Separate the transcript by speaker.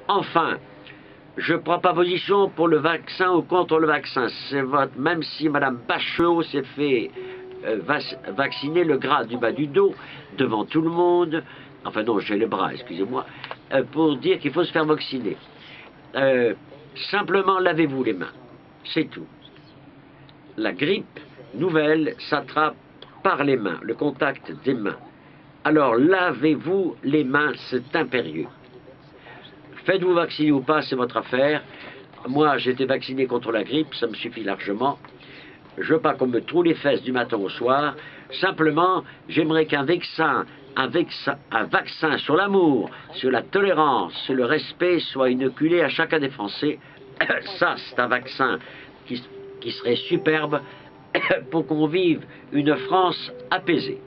Speaker 1: Enfin, je ne prends pas position pour le vaccin ou contre le vaccin. C'est votre, même si Mme Bachelot s'est fait vacciner le gras du bas du dos devant tout le monde, enfin non, j'ai le bras, excusez-moi, pour dire qu'il faut se faire vacciner. Simplement, lavez-vous les mains, c'est tout. La grippe nouvelle s'attrape par les mains, le contact des mains. Alors lavez-vous les mains, c'est impérieux. Faites-vous vacciner ou pas, c'est votre affaire. Moi, j'ai été vacciné contre la grippe, ça me suffit largement. Je ne veux pas qu'on me troue les fesses du matin au soir. Simplement, j'aimerais qu'un vaccin sur l'amour, sur la tolérance, sur le respect soit inoculé à chacun des Français. Ça, c'est un vaccin qui serait superbe pour qu'on vive une France apaisée.